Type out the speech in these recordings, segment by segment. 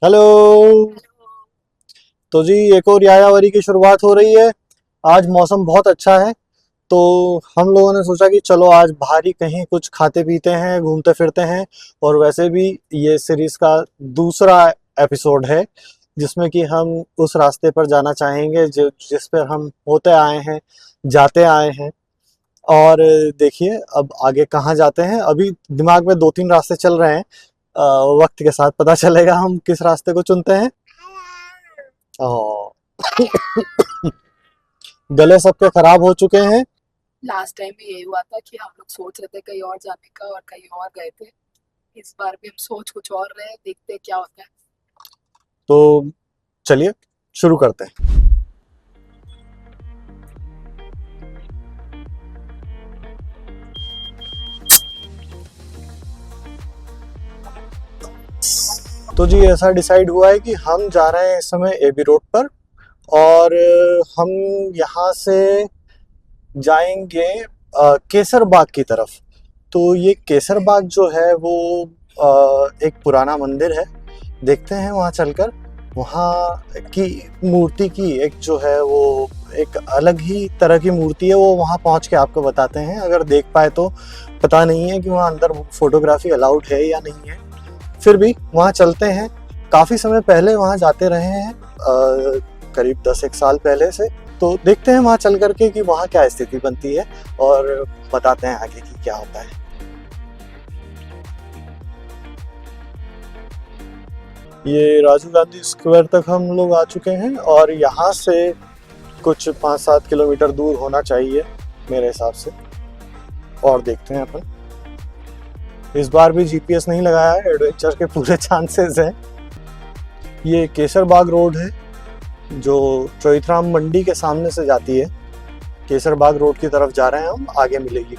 Hello. तो जी एक और यायावरी की शुरुआत हो रही है। आज मौसम बहुत अच्छा है, तो हम लोगों ने सोचा कि चलो आज बाहर ही कहीं कुछ खाते पीते हैं, घूमते फिरते हैं। और वैसे भी ये सीरीज का दूसरा एपिसोड है जिसमें कि हम उस रास्ते पर जाना चाहेंगे जो जिस पर हम होते आए हैं, जाते आए हैं। और देखिए अब आगे कहाँ जाते हैं। अभी दिमाग में दो तीन रास्ते चल रहे हैं। वक्त के साथ पता चलेगा हम किस रास्ते को चुनते हैं। ओ, गले सबके खराब हो चुके हैं। लास्ट टाइम भी यही हुआ था कि हम लोग सोच रहे थे कहीं और जाने का और कहीं और गए थे। इस बार भी हम सोच कुछ और रहे हैं, देखते हैं क्या होता है। तो चलिए शुरू करते हैं। तो जी ऐसा डिसाइड हुआ है कि हम जा रहे हैं इस समय एबी रोड पर। और हम यहाँ से जाएंगे केसर बाग की तरफ। तो ये केसर बाग जो है वो एक पुराना मंदिर है। देखते हैं वहाँ चलकर। वहाँ की मूर्ति की एक जो है वो एक अलग ही तरह की मूर्ति है। वो वहाँ पहुँच के आपको बताते हैं, अगर देख पाए तो। पता नहीं है कि वहाँ अंदर फोटोग्राफी अलाउड है या नहीं है। फिर भी वहाँ चलते हैं। काफ़ी समय पहले वहाँ जाते रहे हैं, करीब 10 एक साल पहले से। तो देखते हैं वहाँ चल करके कि वहाँ क्या स्थिति बनती है, और बताते हैं आगे की क्या होता है। ये राजीव गांधी स्क्वायर तक हम लोग आ चुके हैं, और यहाँ से कुछ 5-7 किलोमीटर दूर होना चाहिए मेरे हिसाब से। और देखते हैं अपन। इस बार भी जीपीएस नहीं लगाया है, एडवेंचर के पूरे चांसेस हैं। ये केसर बाग रोड है जो चौइथराम मंडी के सामने से जाती है। केसर बाग रोड की तरफ जा रहे हैं हम, आगे मिलेगी।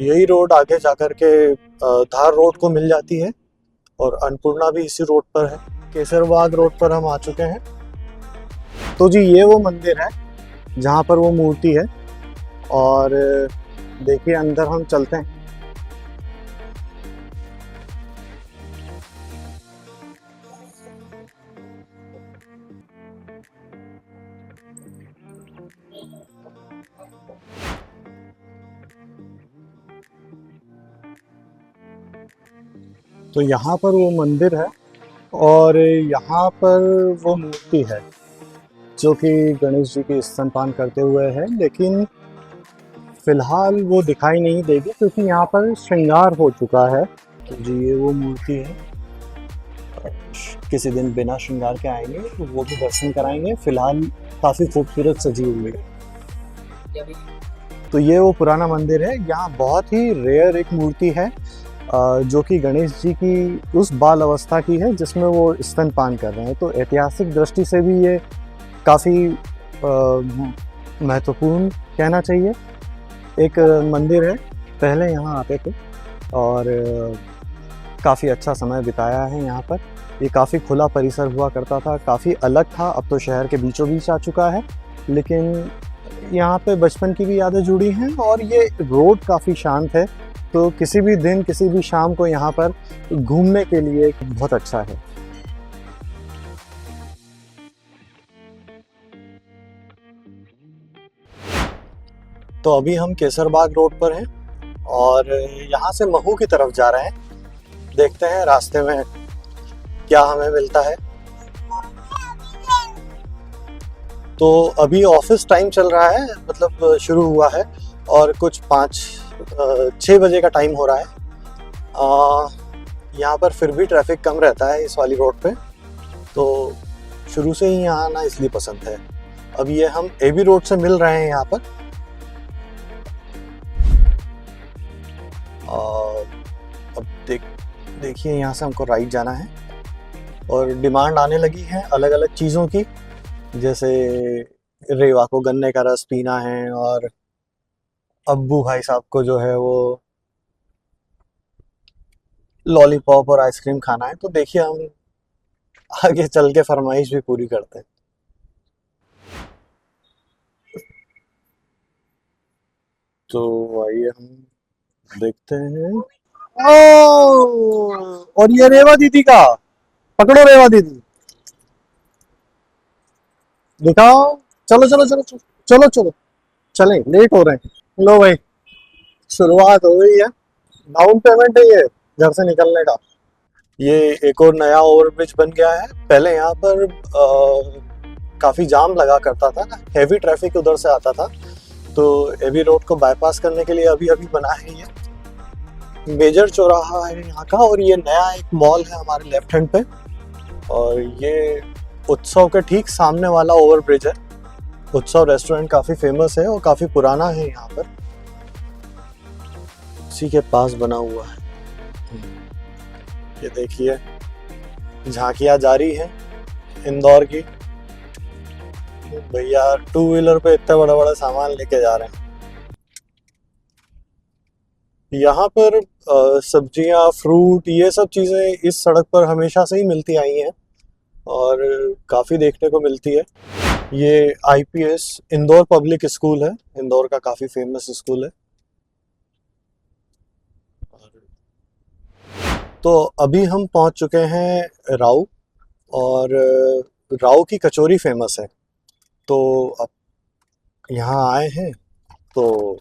यही रोड आगे जाकर के धार रोड को मिल जाती है, और अन्नपूर्णा भी इसी रोड पर है। केसर बाग रोड पर हम आ चुके हैं। तो जी ये वो मंदिर है जहाँ पर वो मूर्ति है। और देखिए अंदर हम चलते हैं। तो यहाँ पर वो मंदिर है, और यहाँ पर वो मूर्ति है जो कि गणेश जी की स्तनपान करते हुए है। लेकिन फिलहाल वो दिखाई नहीं देगी क्योंकि यहाँ पर श्रृंगार हो चुका है। तो जी ये वो मूर्ति है। किसी दिन बिना श्रृंगार के आएंगे तो वो भी दर्शन कराएंगे। फिलहाल काफ़ी खूबसूरत सजी हुई है। तो ये वो पुराना मंदिर है। यहाँ बहुत ही रेयर एक मूर्ति है, जो कि गणेश जी की उस बाल अवस्था की है जिसमें वो स्तनपान कर रहे हैं। तो ऐतिहासिक दृष्टि से भी ये काफ़ी महत्वपूर्ण कहना चाहिए एक मंदिर है। पहले यहाँ आते थे और काफ़ी अच्छा समय बिताया है यहाँ पर। ये काफ़ी खुला परिसर हुआ करता था, काफ़ी अलग था। अब तो शहर के बीचों बीच आ चुका है, लेकिन यहाँ पे बचपन की भी यादें जुड़ी हैं। और ये रोड काफ़ी शांत है, तो किसी भी दिन किसी भी शाम को यहाँ पर घूमने के लिए बहुत अच्छा है। तो अभी हम केसरबाग रोड पर हैं, और यहाँ से महू की तरफ जा रहे हैं। देखते हैं रास्ते में क्या हमें मिलता है। तो अभी ऑफिस टाइम चल रहा है, मतलब शुरू हुआ है, और कुछ 5-6 बजे का टाइम हो रहा है। यहाँ पर फिर भी ट्रैफिक कम रहता है इस वाली रोड पे, तो शुरू से ही यहाँ आना इसलिए पसंद है। अब ये हम एबी रोड से मिल रहे हैं यहाँ पर। अब देखिए यहाँ से हमको राइट जाना है, और डिमांड आने लगी है अलग अलग चीज़ों की। जैसे रेवा को गन्ने का रस पीना है, और अब्बू भाई साहब को जो है वो लॉलीपॉप और आइसक्रीम खाना है। तो देखिए हम आगे चल के फरमाइश भी पूरी करते हैं। तो आइए हम देखते हैं। ओह! और ये रेवा दीदी का, पकड़ो रेवा दीदी, दिखाओ। चलो चलो चलो चलो चलो चलो, चलें, लेट हो रहे हैं। लो भाई, शुरुआत हो गई है। डाउन पेमेंट है ये घर से निकलने का। ये एक और नया ओवरब्रिज बन गया है। पहले यहाँ पर काफी जाम लगा करता था ना, हैवी ट्रैफिक उधर से आता था, तो एबी रोड को बाईपास करने के लिए अभी अभी बना है ये। मेजर चौराहा है यहाँ का, और ये नया एक मॉल है हमारे लेफ्ट हैंड पे, और ये उत्सव के ठीक सामने वाला ओवरब्रिज है। उत्सव रेस्टोरेंट काफी फेमस है और काफी पुराना है यहाँ पर, उसी के पास बना हुआ है। ये देखिए, झांकियां जारी है इंदौर की। भैया टू व्हीलर पे इतना बड़ा बड़ा सामान लेके जा रहे हैं। यहाँ पर सब्जियां, फ्रूट, ये सब चीजें इस सड़क पर हमेशा से ही मिलती आई हैं और काफी देखने को मिलती है। ये आईपीएस इंदौर पब्लिक स्कूल है, इंदौर का काफी फेमस स्कूल है। तो अभी हम पहुंच चुके हैं राऊ, और राऊ की कचौरी फेमस है, तो अब यहाँ आए हैं तो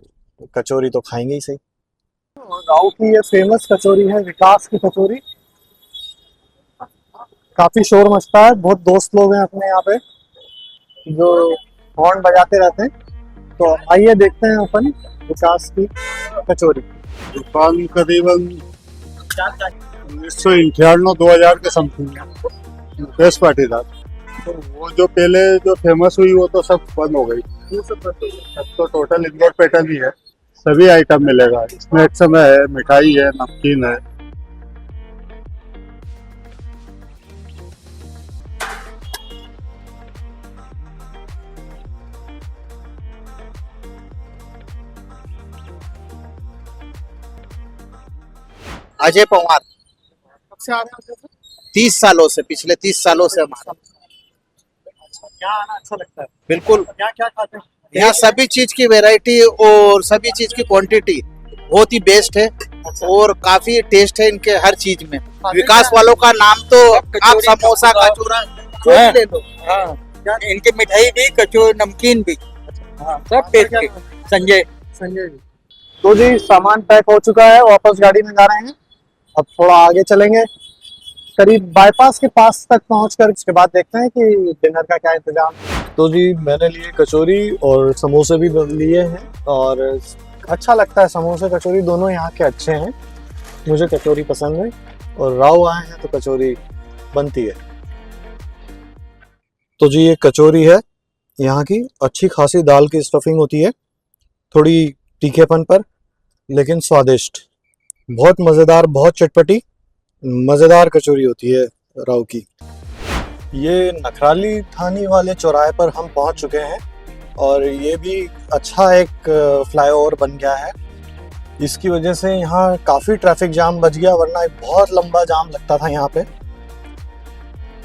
कचौरी तो खाएंगे ही सही। राऊ की ये फेमस कचौरी है, विकास की कचौरी। काफी शोर मचता है, बहुत दोस्त लोग हैं अपने यहाँ पे जो हॉर्न बजाते रहते हैं। तो आइए देखते हैं अपन विकास की कचौरी। दुकान करीबन 1991-2000 के समथिंग में मुकेश पाटीदार। तो वो जो पहले जो फेमस हुई वो तो सब बंद हो गई। अब तो टोटल इंदौर पैटर्न ही है, सभी आइटम मिलेगा। स्नैक्स में है, मिठाई है, नमकीन है। अजय पवार। कब से आ रहे हैं? 30 सालों से, पिछले 30 सालों से हमारा। क्या आना अच्छा लगता है? बिल्कुल, क्या क्या खाते हैं? यहाँ सभी चीज की वैरायटी और सभी चीज की क्वांटिटी बहुत ही बेस्ट है, और काफी टेस्ट है इनके हर चीज में। विकास वालों का नाम तो आप समोसा, कचौरा जो भी ले लो। हाँ, इनकी मिठाई भी, कचौरी, नमकीन भी, सब टेस्ट के। संजय। संजय जी। तो जी सामान पैक हो चुका है, वापस गाड़ी में जा रहे हैं। अब थोड़ा आगे चलेंगे, करीब बाईपास के पास तक पहुंचकर उसके बाद देखते हैं कि डिनर का क्या इंतजाम। तो जी मैंने लिए कचौरी और समोसे भी लिए हैं, और अच्छा लगता है समोसे कचौरी दोनों यहाँ के अच्छे हैं। मुझे कचौरी पसंद है, और राव आए हैं तो कचौरी बनती है। तो जी ये कचौरी है यहाँ की, अच्छी खासी दाल की स्टफिंग होती है, थोड़ी तीखेपन पर लेकिन स्वादिष्ट, बहुत मज़ेदार, बहुत चटपटी मज़ेदार कचौरी होती है राव की। ये नखराली थानी वाले चौराहे पर हम पहुंच चुके हैं, और ये भी अच्छा एक फ्लाईओवर बन गया है। इसकी वजह से यहाँ काफ़ी ट्रैफिक जाम बच गया, वरना एक बहुत लंबा जाम लगता था यहाँ पे।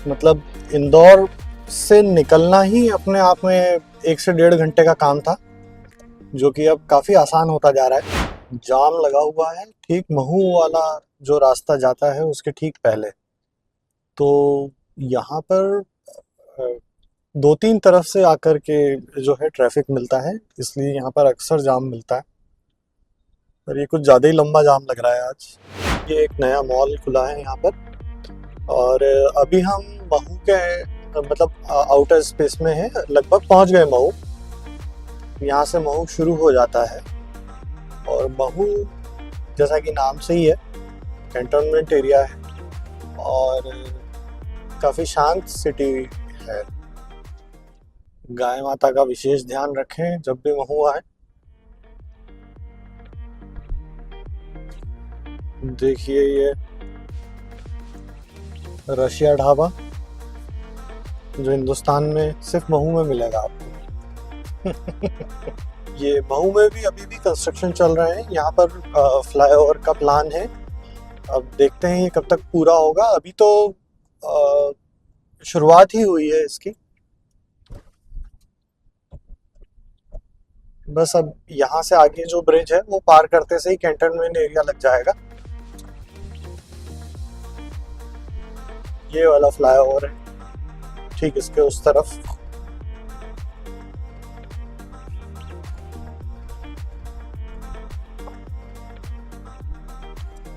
मतलब इंदौर से निकलना ही अपने आप में 1 से 1.5 घंटे का काम था, जो कि अब काफ़ी आसान होता जा रहा है। जाम लगा हुआ है ठीक महू वाला जो रास्ता जाता है उसके ठीक पहले। तो यहाँ पर 2-3 तरफ से आकर के जो है ट्रैफिक मिलता है, इसलिए यहाँ पर अक्सर जाम मिलता है, और ये कुछ ज़्यादा ही लंबा जाम लग रहा है आज। ये एक नया मॉल खुला है यहाँ पर, और अभी हम महू के मतलब आउटर स्पेस में है, लगभग पहुँच गए महू। यहाँ से महू शुरू हो जाता है, और महू जैसा कि नाम से ही है कैंटोनमेंट एरिया है, और काफ़ी शांत सिटी है। गाय माता का विशेष ध्यान रखें जब भी महू आए। देखिए ये रशिया ढाबा, जो हिंदुस्तान में सिर्फ महू में मिलेगा आपको। ये महू में भी अभी भी कंस्ट्रक्शन चल रहे हैं। यहाँ पर फ्लाईओवर का प्लान है, अब देखते हैं ये कब तक पूरा होगा। अभी तो शुरुआत ही हुई है इसकी। बस अब यहाँ से आगे जो ब्रिज है वो पार करते से ही कैंटोनमेंट एरिया लग जाएगा। ये वाला फ्लाईओवर है, ठीक इसके उस तरफ।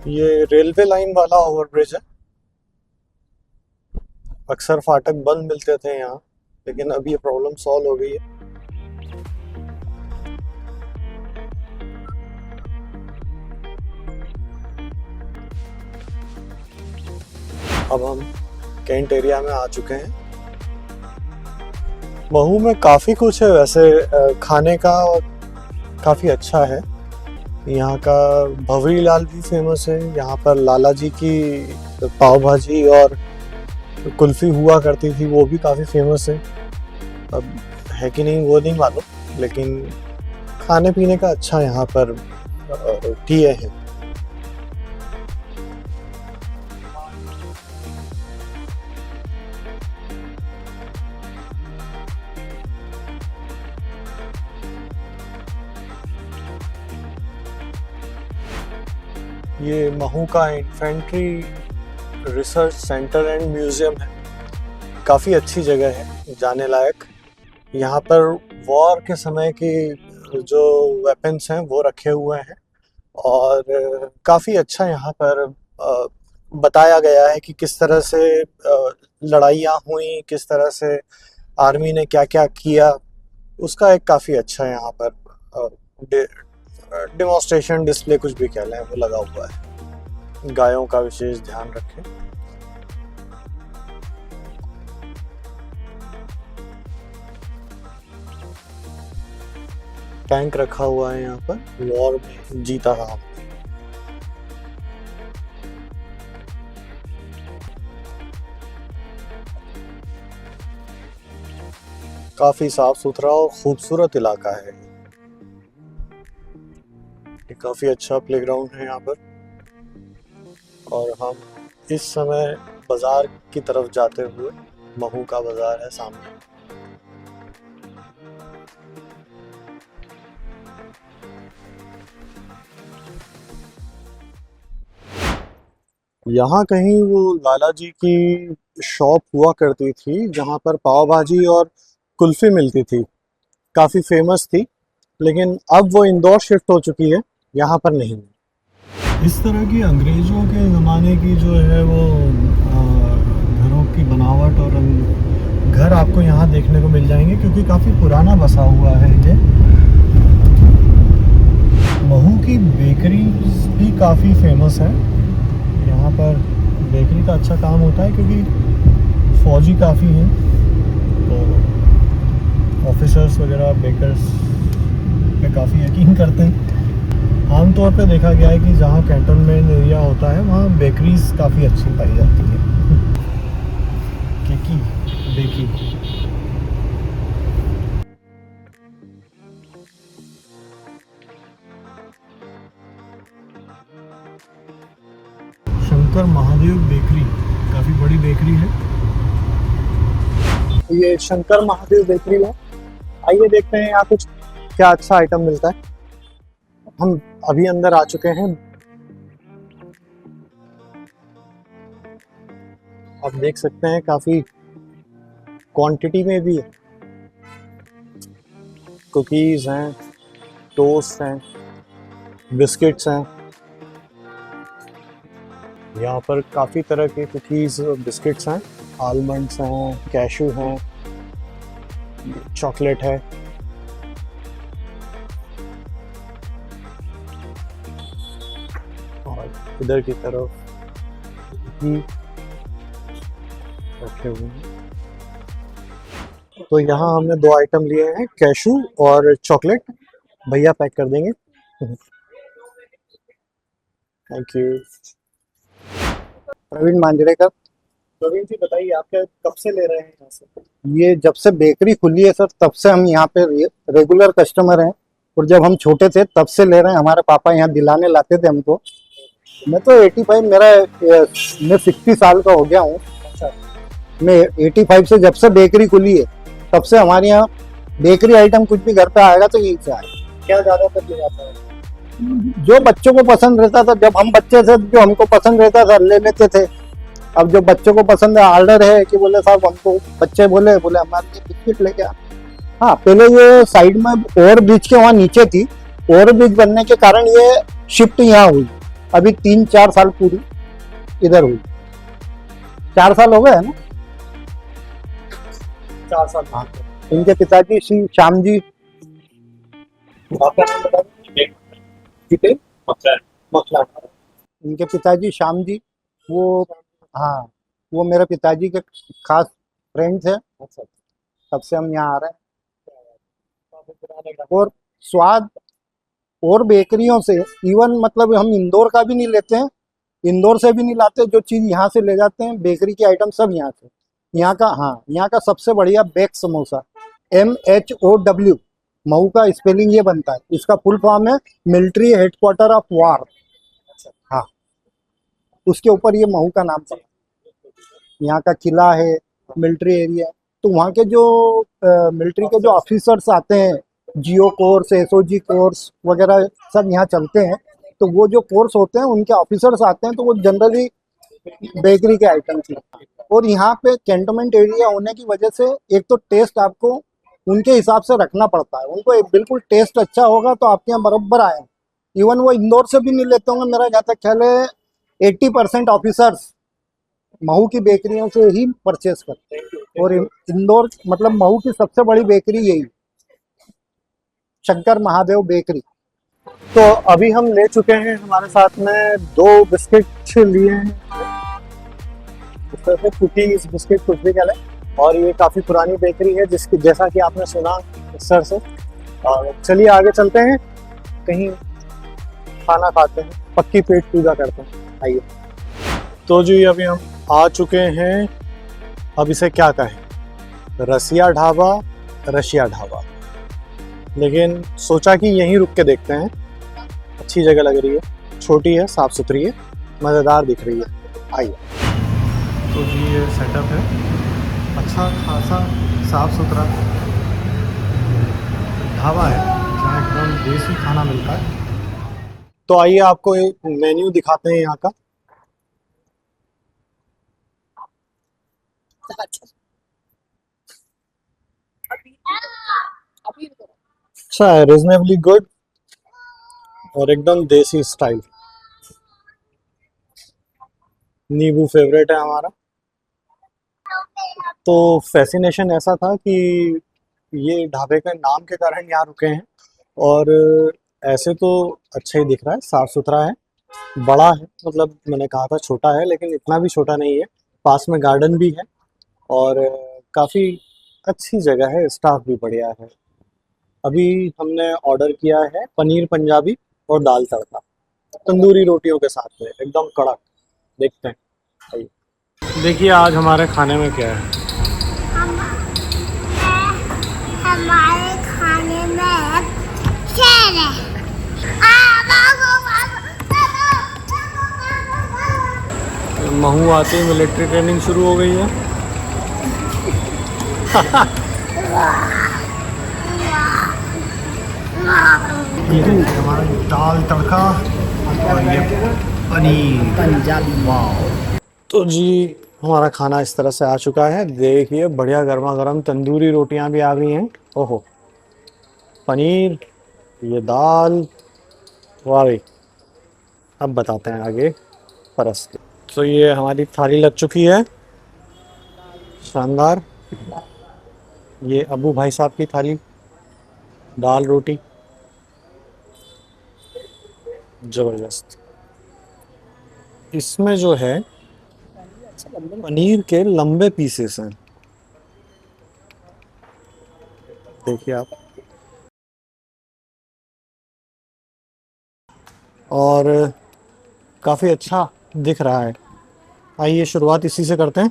ये रेलवे लाइन वाला ओवरब्रिज है। अक्सर फाटक बंद मिलते थे यहाँ, लेकिन अब ये प्रॉब्लम सॉल्व हो गई है। अब हम कैंट एरिया में आ चुके हैं। महू में काफ़ी कुछ है वैसे खाने का, और काफ़ी अच्छा है। यहाँ का भंवरी लाल भी फेमस है। यहाँ पर लाला जी की पाव भाजी और कुल्फ़ी हुआ करती थी, वो भी काफ़ी फेमस है। अब है कि नहीं वो नहीं मालूम, लेकिन खाने पीने का अच्छा यहाँ पर किए हैं। ये महू का infantry research centre and museum है। काफ़ी अच्छी जगह है, जाने लायक। यहाँ पर वॉर के समय की जो वेपन्स हैं वो रखे हुए हैं, और काफ़ी अच्छा यहाँ पर बताया गया है कि किस तरह से लड़ाइयाँ हुई, किस तरह से आर्मी ने क्या क्या किया। उसका एक काफ़ी अच्छा यहाँ पर डेमोन्स्ट्रेशन डिस्प्ले, कुछ भी कह लें, वो लगा हुआ है। गायों का विशेष ध्यान रखें। टैंक रखा हुआ है यहाँ पर, वॉर में जीता रहा। काफी साफ सुथरा और खूबसूरत इलाका है। ये काफी अच्छा प्लेग्राउंड है यहाँ पर। और हम इस समय बाजार की तरफ जाते हुए, महू का बाजार है सामने। यहाँ कहीं वो लाला जी की शॉप हुआ करती थी, जहाँ पर पाव भाजी और कुल्फी मिलती थी, काफ़ी फेमस थी। लेकिन अब वो इंदौर शिफ्ट हो चुकी है, यहाँ पर नहीं। इस तरह की अंग्रेज़ों के ज़माने की जो है वो घरों की बनावट और घर आपको यहाँ देखने को मिल जाएंगे, क्योंकि काफ़ी पुराना बसा हुआ है ये। महू की बेकरी भी काफ़ी फेमस है। यहाँ पर बेकरी का अच्छा काम होता है, क्योंकि फौजी काफ़ी हैं, तो ऑफिसर्स वगैरह बेकर्स पे काफ़ी यकीन करते हैं। आमतौर पे देखा गया है कि जहाँ कैंटोनमेंट एरिया होता है वहाँ बेकरीज काफ़ी अच्छी पाई जाती है। केकी बेकी। शंकर महादेव बेकरी काफ़ी बड़ी बेकरी है। ये शंकर महादेव बेकरी है। आइए देखते हैं यहाँ कुछ क्या अच्छा आइटम मिलता है। हम अभी अंदर आ चुके हैं। आप देख सकते हैं काफी क्वांटिटी में भी है। कुकीज हैं, टोस्ट हैं, बिस्किट्स हैं। यहाँ पर काफी तरह के कुकीज और बिस्किट्स हैं। आलमंड्स हैं, कैशू हैं, चॉकलेट है। इधर की तरफ ही रखे हुए हैं। तो यहाँ हमने दो आइटम लिए हैं, कैशू और चॉकलेट। भैया पैक कर देंगे। Thank you. प्रवीण मांजरेकर। प्रवीण जी बताइए, आप क्या कब से ले रहे हैं यहाँ से? ये जब से बेकरी खुली है सर, तब से हम यहाँ पे रेगुलर कस्टमर हैं, और जब हम छोटे थे तब से ले रहे हैं। हमारे पापा यहाँ दिलाने लाते थे हमको। मैं तो 85, मैं 60 साल का हो गया हूँ। मैं 85 से जब से बेकरी खुली है तब से हमारे यहाँ बेकरी आइटम कुछ भी घर पे आएगा तो यही से आएगा। क्या ज्यादातर ले जाता है? जो बच्चों को पसंद रहता था, जब हम बच्चे थे जो हमको पसंद रहता था ले लेते थे। अब जो बच्चों को पसंद है ऑर्डर है कि बोले साहब हमको, बच्चे बोले हमारे लिए बिस्किट लेके आ। हाँ, पहले ये साइड में ओवर ब्रिज के वहाँ नीचे थी, ओवर ब्रिज बनने के कारण ये शिफ्ट यहाँ हुई। अभी 3-4 साल पूरी इधर हुई, 4 साल हो गए है ना, 4 साल। हाँ, इनके पिताजी श्री श्याम जी, इनके पिताजी श्याम जी, वो, हाँ, वो मेरे पिताजी के खास फ्रेंड थे, तब से हम यहाँ आ रहे हैं। और स्वाद और बेकरियों से इवन, मतलब हम इंदौर का भी नहीं लेते हैं, इंदौर से भी नहीं लाते, जो चीज़ यहाँ से ले जाते हैं बेकरी की आइटम सब यहाँ से। यहाँ का, हाँ, यहाँ का सबसे बढ़िया बेक समोसा, MHOW, महू का स्पेलिंग ये बनता है, इसका फुल फॉर्म है मिलिट्री हेडक्वार्टर ऑफ वार। हाँ, उसके ऊपर ये महू का नाम पड़ा। यहाँ का किला है, मिलिट्री एरिया, तो वहाँ के जो मिलिट्री के जो ऑफिसर्स आते हैं, GO कोर्स, SOG कोर्स वगैरह सब यहाँ चलते हैं, तो वो जो कोर्स होते हैं उनके ऑफिसर्स आते हैं, तो वो जनरली बेकरी के आइटम थी। और यहाँ पे कैंटोनमेंट एरिया होने की वजह से एक तो टेस्ट आपको उनके हिसाब से रखना पड़ता है, उनको बिल्कुल टेस्ट अच्छा होगा तो आपके यहाँ बराबर आए। इवन वो इंदौर से भी नहीं लेते होंगे, मेरा जहाँ तक ख्याल है 80% ऑफिसर्स महू की बेकरियों से ही परचेस करते हैं। और इंदौर, मतलब महू की सबसे बड़ी बेकरी यही, शंकर महादेव बेकरी। तो अभी हम ले चुके हैं, हमारे साथ में 2 बिस्किट लिए हैं, इस तरह से कुकीज, बिस्किट, कुछ भी कह लें। और ये काफ़ी पुरानी बेकरी है, जिसकी, जैसा कि आपने सुना सर से। और चलिए आगे चलते हैं, कहीं खाना खाते हैं, पक्की पेट पूजा करते हैं, आइए। तो जी अभी हम आ चुके हैं, अब इसे क्या कहें, रसिया ढाबा, रशिया ढाबा, लेकिन सोचा कि यहीं रुक के देखते हैं। अच्छी जगह लग रही है, छोटी है, साफ़ सुथरी है, मज़ेदार दिख रही है, आइए। तो जी ये सेटअप है, अच्छा खासा साफ़ सुथरा ढाबा है जहाँ एकदम देसी खाना मिलता है। तो आइए आपको एक मेन्यू दिखाते हैं यहाँ का। अच्छा है, रिजनेबली गुड और एकदम देसी स्टाइल। नींबू फेवरेट है हमारा। तो फैसिनेशन ऐसा था कि ये ढाबे के नाम के कारण यहाँ रुके हैं, और ऐसे तो अच्छा ही दिख रहा है, साफ़ सुथरा है, बड़ा है, मतलब मैंने कहा था छोटा है, लेकिन इतना भी छोटा नहीं है। पास में गार्डन भी है और काफ़ी अच्छी जगह है, स्टाफ भी बढ़िया है। अभी हमने ऑर्डर किया है पनीर पंजाबी और दाल तड़का, तंदूरी रोटियों के साथ में, एकदम कड़क। देखते हैं, आइए। देखिए आज हमारे खाने में क्या है। हमारे खाने में शेर है। महू आते ही मिलिट्री ट्रेनिंग शुरू हो गई है। ये हमारा दाल तड़का और ये पनीर पंजाबी। वाह। तो जी हमारा खाना इस तरह से आ चुका है, देखिए बढ़िया गर्मा गर्म तंदूरी रोटियां भी आ गई हैं। ओहो, पनीर, ये दाल, वाह भाई। अब बताते हैं आगे परस के। तो ये हमारी थाली लग चुकी है, शानदार। ये अबू भाई साहब की थाली, दाल रोटी, ज़बरदस्त। इसमें जो है पनीर के लंबे पीसेस हैं, देखिए आप, और काफ़ी अच्छा दिख रहा है। आइए शुरुआत इसी से करते हैं।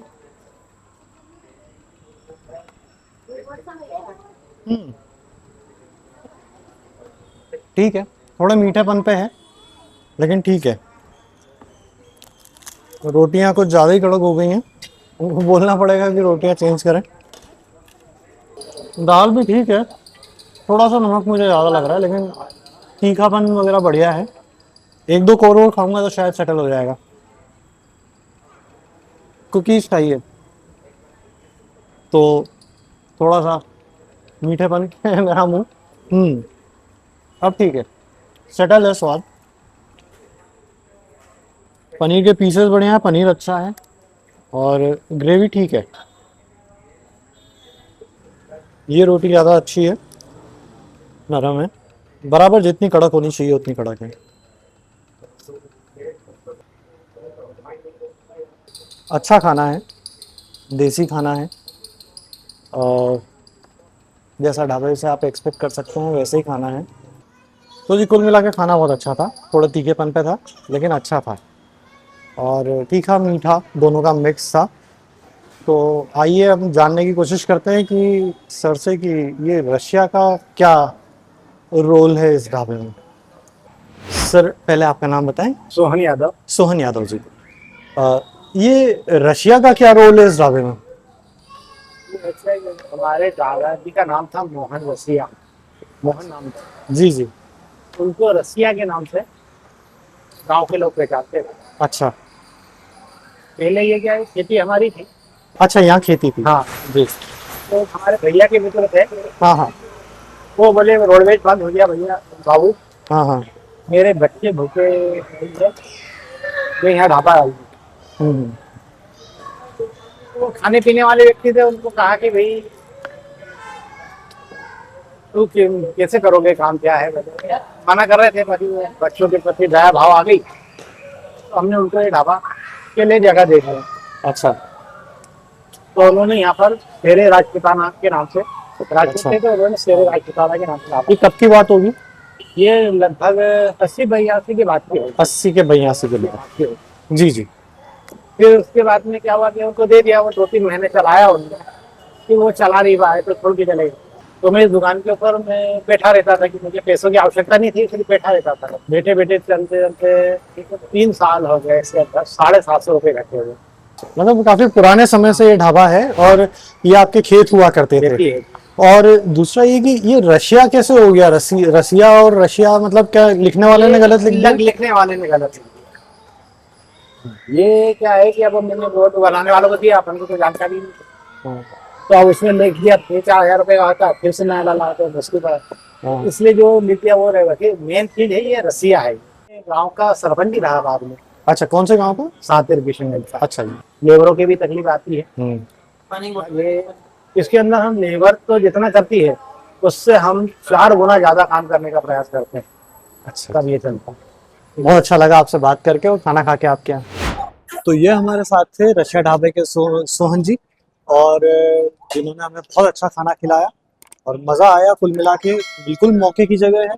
ठीक है, थोड़ा मीठेपन पे है, लेकिन ठीक है। रोटियां कुछ ज़्यादा ही कड़क हो गई हैं, उनको बोलना पड़ेगा कि रोटियां चेंज करें। दाल भी ठीक है, थोड़ा सा नमक मुझे ज़्यादा लग रहा है, लेकिन तीखापन वगैरह बढ़िया है। 1-2 कोर और खाऊंगा तो शायद सेटल हो जाएगा। कुकीज खाइए तो थोड़ा सा मीठेपन है मेरा मुंह। अब ठीक है, सेटल है स्वाद। पनीर के पीसेस बढ़िया हैं, पनीर अच्छा है और ग्रेवी ठीक है। ये रोटी ज़्यादा अच्छी है, नरम है, बराबर जितनी कड़क होनी चाहिए उतनी कड़क है। अच्छा खाना है, देसी खाना है और जैसा ढाबे से आप एक्सपेक्ट कर सकते हैं वैसे ही खाना है। तो जी कुल मिला के खाना बहुत अच्छा था, थोड़ा तीखेपन पे था लेकिन अच्छा था और तीखा मीठा दोनों का मिक्स था। तो आइए हम जानने की कोशिश करते हैं कि सर से कि ये रशिया का क्या रोल है इस ढाबे में। सर पहले आपका नाम बताएं। सोहन यादव। सोहन यादव जी। ये रशिया का क्या रोल है इस ढाबे में? हमारे दादाजी का नाम था मोहन रसिया, मोहन नाम था। जी जी। उनको रसिया के नाम से गांव के लोग पहचानते थे। अच्छा पहले ये क्या है, खेती हमारी थी। अच्छा, यहाँ खेती थी। हाँ जी। तो हमारे भैया के मित्र थे, हाँ हाँ वो बोले रोडवेज बंद हो गया भैया बाबू, हाँ हाँ। मेरे बच्चे भूखे नहीं है, मैं यहाँ ढाबा आई। हम्म। वो खाने पीने वाले व्यक्ति थे, उनको कहा कि भाई तू कैसे करोगे काम, क्या है, मना कर रहे थे। बच्चों के प्रति दया भाव आ गई तो हमने उनको ये ढाबा के लिए जगह दे दी। अच्छा। तो उन्होंने यहाँ पर शेरे राजपूताना के नाम से, राजपूत थे तो उन्होंने शेरे राजपूताना के नाम से ढाबा। ये कब की बात होगी? ये लगभग 80-82 की बात की होगी। 80 के 82 के बाद। जी जी। फिर उसके बाद में क्या हुआ कि उनको दे दिया, वो 2-3 महीने चलाया उन्होंने, कि वो चला नहीं पाए तो छोड़ के चले गए। तो मेरी दुकान के ऊपर मैं बैठा रहता था कि मुझे पैसों की आवश्यकता नहीं थी, इसलिए बैठा रहता था। बैठे बैठे चलते चलते 3 साल हो गए, इसके अंदर 750 रुपये इकट्ठे हुए। मतलब काफी पुराने समय से ये ढाबा है और ये आपके खेत हुआ करते थे। देखिए, और दूसरा ये कि ये रशिया कैसे हो गया? रसिया और रशिया मतलब क्या लिखने वाले ने गलत लिख दिया? लिखने वाले ने गलत लिख दिया। ये क्या है कि अब मैंने बोर्ड बनाने वालों को दिया, अपन को तो जानकारी नहीं, तो अब उसने लिख दिया 3-4 हज़ार रुपये का आता, फिर से नया डाला तो मुश्किल पर, इसलिए जो लिख दिया वो रहेगा। मेन चीज है ये रसिया है। गांव का सरपंच ही रहा बाद में। अच्छा, कौन से गांव का? सातिर किशनगंज का। अच्छा जी। लेबरों की भी तकलीफ आती है। ये इसके अंदर हम लेबर तो जितना करती है उससे हम 4 गुना ज्यादा काम करने का प्रयास करते हैं। अच्छा, तब ये चलता है। बहुत अच्छा लगा आपसे बात करके और खाना खा के आपके यहाँ। तो ये हमारे साथ थे रशिया ढाबे के सोहन जी, और जिन्होंने हमें बहुत अच्छा खाना खिलाया और मज़ा आया। कुल मिला के बिल्कुल मौके की जगह है।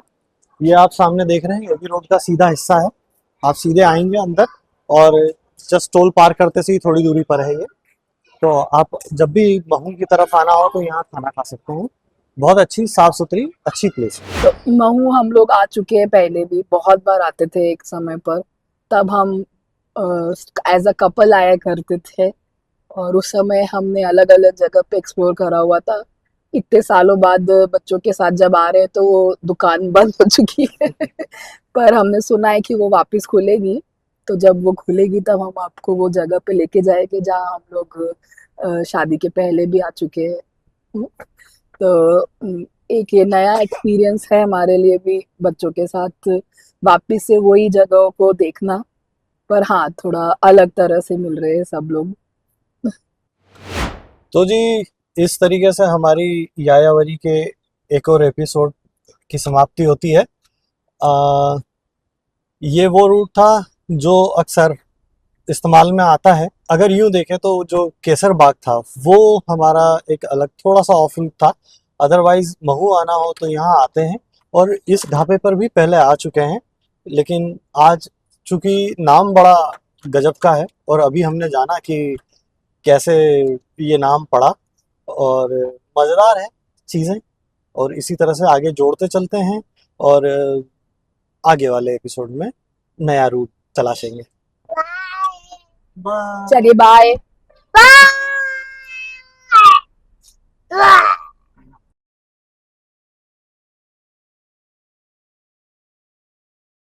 ये आप सामने देख रहे हैं, एबी रोड का सीधा हिस्सा है। आप सीधे आएंगे अंदर और जस्ट टोल पार करते से ही थोड़ी दूरी पर है ये। तो आप जब भी महू की तरफ आना हो तो यहाँ खाना खा सकते हैं। बहुत अच्छी साफ सुथरी अच्छी प्लेस है। तो महू हम लोग आ चुके हैं, पहले भी बहुत बार आते थे एक समय पर। तब हम एज अ कपल आया करते थे और उस समय हमने अलग अलग जगह पे एक्सप्लोर करा हुआ था। इतने सालों बाद बच्चों के साथ जब आ रहे हैं तो वो दुकान बंद हो चुकी है पर हमने सुना है कि वो वापस खुलेगी, तो जब वो खुलेगी तब हम आपको वो जगह पे लेके जाएंगे जहाँ हम लोग शादी के पहले भी आ चुके हैं। तो एक ये नया एक्सपीरियंस है हमारे लिए भी, बच्चों के साथ वापस से वही जगहों को देखना। पर हाँ, थोड़ा अलग तरह से मिल रहे हैं सब लोग। तो जी इस तरीके से हमारी यायावरी के एक और एपिसोड की समाप्ति होती है। ये वो रूट था जो अक्सर इस्तेमाल में आता है। अगर यूँ देखें तो जो केसर बाग था वो हमारा एक अलग थोड़ा सा ऑफ रूट था। अदरवाइज महू आना हो तो यहाँ आते हैं और इस ढाबे पर भी पहले आ चुके हैं, लेकिन आज चूँकि नाम बड़ा गजब का है और अभी हमने जाना कि कैसे ये नाम पड़ा और मज़ेदार है चीज़ें, और इसी तरह से आगे जोड़ते चलते हैं और आगे वाले एपिसोड में नया रूट तलाशेंगे। चलिए बाय। बाय।